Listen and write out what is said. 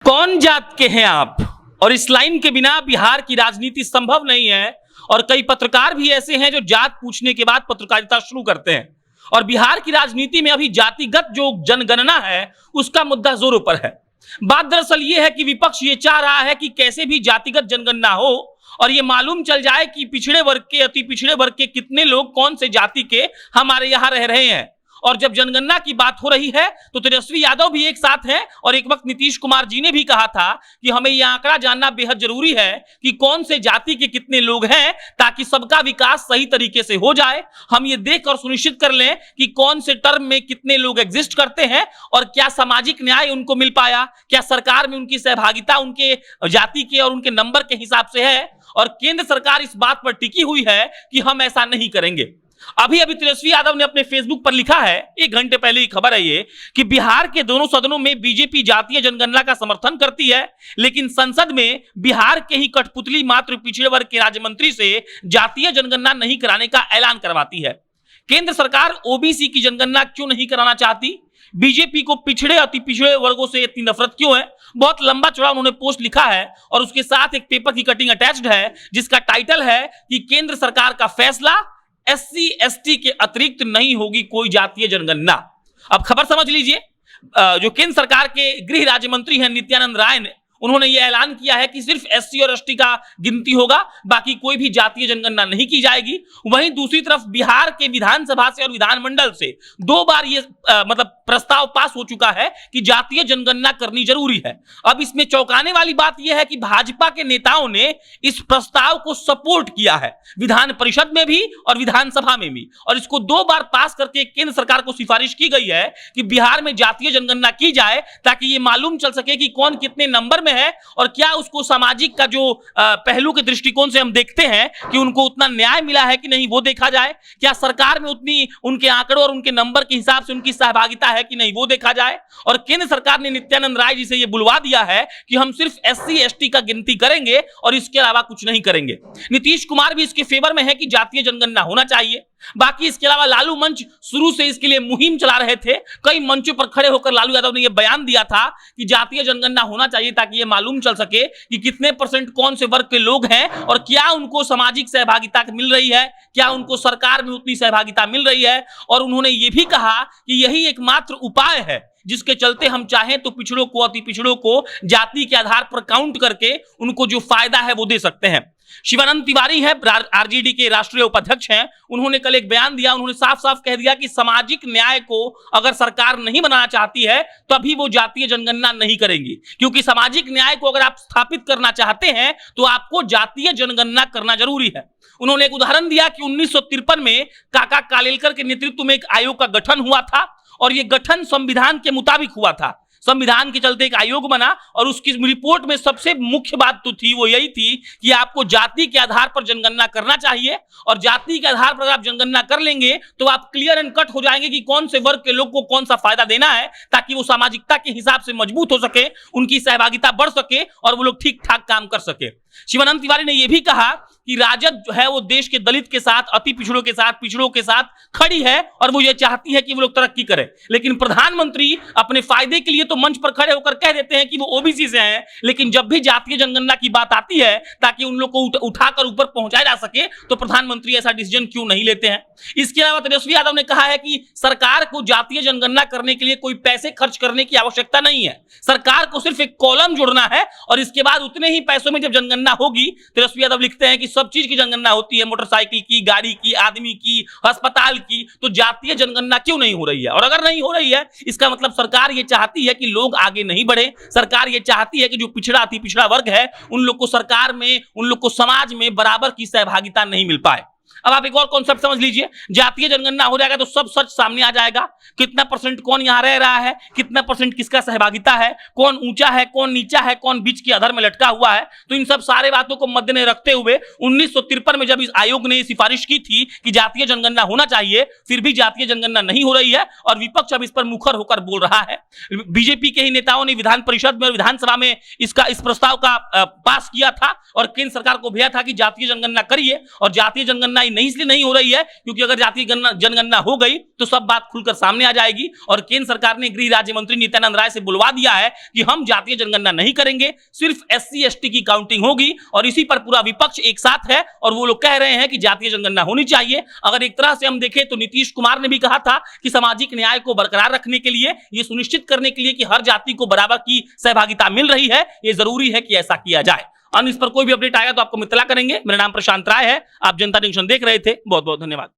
कौन जात के हैं आप? और इस लाइन के बिना बिहार की राजनीति संभव नहीं है। और कई पत्रकार भी ऐसे हैं जो जात पूछने के बाद पत्रकारिता शुरू करते हैं। और बिहार की राजनीति में अभी जातिगत जो जनगणना है उसका मुद्दा जोरों पर है। बात दरअसल ये है कि विपक्ष ये चाह रहा है कि कैसे भी जातिगत जनगणना हो और ये मालूम चल जाए कि पिछड़े वर्ग के, अति पिछड़े वर्ग के कितने लोग कौन से जाति के हमारे यहाँ रह रहे हैं। और जब जनगणना की बात हो रही है तो तेजस्वी यादव भी एक साथ हैं और एक वक्त नीतीश कुमार जी ने भी कहा था कि हमें यह आंकड़ा जानना बेहद जरूरी है कि कौन से जाति के कितने लोग हैं, ताकि सबका विकास सही तरीके से हो जाए। हम ये देखकर सुनिश्चित कर लें कि कौन से टर्म में कितने लोग एग्जिस्ट करते हैं और क्या सामाजिक न्याय उनको मिल पाया, क्या सरकार में उनकी सहभागिता उनके जाति के और उनके नंबर के हिसाब से है। और केंद्र सरकार इस बात पर टिकी हुई है कि हम ऐसा नहीं करेंगे। अभी तेजस्वी यादव ने अपने फेसबुक पर लिखा है, 1 घंटे पहले की खबर है ये, कि बिहार के दोनों सदनों में बीजेपी जातीय जनगणना का समर्थन करती है, लेकिन संसद में बिहार के ही कठपुतली मात्र पिछड़े वर्ग के राज्य मंत्री से जातीय जनगणना नहीं कराने का ऐलान करवाती है। केंद्र सरकार ओबीसी की जनगणना क्यों नहीं कराना चाहती? बीजेपी को पिछड़े अति पिछड़े वर्गों से इतनी नफरत क्यों है? बहुत लंबा चौड़ा उन्होंने पोस्ट लिखा है और उसके साथ एक पेपर की कटिंग अटैच्ड है जिसका टाइटल है कि केंद्र सरकार का फैसला, SC ST के अतिरिक्त नहीं होगी कोई जातीय जनगणना। अब खबर समझ लीजिए, जो केंद्र सरकार के गृह राज्य मंत्री हैं नित्यानंद राय ने, उन्होंने यह ऐलान किया है कि सिर्फ SC और ST का गिनती होगा, बाकी कोई भी जातीय जनगणना नहीं की जाएगी। वहीं दूसरी तरफ बिहार के विधानसभा से और विधानमंडल से 2 बार ये मतलब प्रस्ताव पास हो चुका है कि जातीय जनगणना करनी जरूरी है। अब इसमें चौंकाने वाली बात यह है कि भाजपा के नेताओं ने इस प्रस्ताव को सपोर्ट किया है, विधान परिषद में भी और विधानसभा में भी, और इसको 2 बार पास करके केंद्र सरकार को सिफारिश की गई है कि बिहार में जातीय जनगणना की जाए, ताकि ये मालूम चल सके कि कौन कितने नंबर है और क्या उसको सामाजिक का जो पहलू के दृष्टिकोण से हम देखते हैं कि उनको उतना न्याय मिला है कि नहीं, वो देखा जाए। क्या सरकार में उतनी उनके आंकड़ों और उनके नंबर के हिसाब से उनकी सहभागिता है कि नहीं, वो देखा जाए। और केंद्र सरकार ने नित्यानंद राय जी से ये बुलवा दिया है कि हम सिर्फ SC ST का गिनती करेंगे और इसके अलावा कुछ नहीं करेंगे। नीतीश कुमार भी इसके फेवर में है कि जातीय जनगणना होना चाहिए। बाकी इसके अलावा लालू मंच शुरू से इसके लिए मुहिम चला रहे थे। कई मंचों पर खड़े होकर लालू यादव ने यह बयान दिया था कि जातीय जनगणना होना चाहिए ताकि यह मालूम चल सके कि कितने % कौन से वर्ग के लोग हैं और क्या उनको सामाजिक सहभागिता मिल रही है, क्या उनको सरकार में उतनी सहभागिता मिल रही है। और उन्होंने ये भी कहा कि यही एकमात्र उपाय है जिसके चलते हम चाहें तो पिछड़ों को, अति पिछड़ों को जाति के आधार पर काउंट करके उनको जो फायदा है वो दे सकते हैं। शिवानंद तिवारी है, आरजेडी के राष्ट्रीय उपाध्यक्ष हैं, उन्होंने कल एक बयान दिया। उन्होंने साफ साफ कह दिया कि सामाजिक न्याय को अगर सरकार नहीं बनाना चाहती है तभी वो जातीय जनगणना नहीं करेंगी, क्योंकि सामाजिक न्याय को अगर आप स्थापित करना चाहते हैं तो आपको जातीय जनगणना करना जरूरी है। उन्होंने एक उदाहरण दिया कि 1953 में काका कालेलकर के नेतृत्व में एक आयोग का गठन हुआ था और यह गठन संविधान के मुताबिक हुआ था। संविधान के चलते एक आयोग बना और उसकी रिपोर्ट में सबसे मुख्य बात तो थी, वो यही थी कि आपको जाति के आधार पर जनगणना करना चाहिए और जाति के आधार पर आप जनगणना कर लेंगे तो आप क्लियर एंड कट हो जाएंगे कि कौन से वर्ग के लोग को कौन सा फायदा देना है, ताकि वो सामाजिकता के हिसाब से मजबूत हो सके, उनकी सहभागिता बढ़ सके और वो लोग ठीक ठाक काम कर सके। शिवानंद तिवारी ने यह भी कहा कि राजद जो है वो देश के दलित के साथ, अति पिछड़ों के साथ, पिछड़ों के साथ खड़ी है और वो ये चाहती है कि वो लोग तरक्की करें, लेकिन प्रधानमंत्री अपने फायदे के लिए तो मंच पर खड़े होकर कह देते हैं कि वो ओबीसी से हैं, लेकिन जब भी जातीय जनगणना की बात आती है ताकि उन लोग को उठाकर ऊपर पहुंचाया जा सके तो प्रधानमंत्री ऐसा डिसीजन क्यों नहीं लेते हैं। इसके अलावा तेजस्वी यादव ने कहा है कि सरकार को जातीय जनगणना करने के लिए कोई पैसे खर्च करने की आवश्यकता नहीं है, सरकार को सिर्फ एक कॉलम जोड़ना है और इसके बाद उतने ही पैसों में जब जनगणना होगी, तेजस्वी यादव लिखते हैं कि सब चीज की जनगणना होती है, मोटरसाइकिल की, गाड़ी की, आदमी की, अस्पताल की, तो जातीय जनगणना क्यों नहीं हो रही है? और अगर नहीं हो रही है इसका मतलब सरकार ये चाहती है कि लोग आगे नहीं बढ़े, सरकार ये चाहती है कि जो पिछड़ा अति पिछड़ा वर्ग है उन लोग को सरकार में, उन लोग को समाज में बराबर की सहभागिता नहीं मिल पाए। अब आप एक और कॉन्सेप्ट समझ लीजिए, जातीय जनगणना हो जाएगा तो सब सच सामने आ जाएगा, कितना % कौन यहां रह रहा है, कितना % किसका सहभागिता है, कौन ऊंचा है, कौन नीचा है, कौन बीच की अधर में लटका हुआ है। तो इन सब सारे बातों को मद्देनजर रखते हुए 1953 में जब इस आयोग ने सिफारिश की थी कि जातीय जनगणना होना चाहिए, फिर भी जातीय जनगणना नहीं हो रही है और विपक्ष अब इस पर मुखर होकर बोल रहा है। बीजेपी के ही नेताओं ने विधान परिषद में और विधानसभा में इस प्रस्ताव का पास किया था और केंद्र सरकार को भेजा था कि जातीय जनगणना करिए और जातीय जनगणना सुनवाई नहीं इसलिए नहीं हो रही है क्योंकि अगर जातीय जनगणना हो गई तो सब बात खुलकर सामने आ जाएगी। और केंद्र सरकार ने गृह राज्य मंत्री नित्यानंद राय से बुलवा दिया है कि हम जातीय जनगणना नहीं करेंगे, सिर्फ SC ST की काउंटिंग होगी। और इसी पर पूरा विपक्ष एक साथ है और वो लोग कह रहे हैं कि जातीय जनगणना होनी चाहिए। अगर एक तरह से हम देखें तो नीतीश कुमार ने भी कहा था कि सामाजिक न्याय को बरकरार रखने के लिए, ये सुनिश्चित करने के लिए कि हर जाति को बराबर की सहभागिता मिल रही है, ये जरूरी है कि ऐसा किया जाए। अन्य इस पर कोई भी अपडेट आएगा तो आपको इत्तला करेंगे। मेरा नाम प्रशांत राय है, आप जनता जंक्शन देख रहे थे। बहुत बहुत धन्यवाद।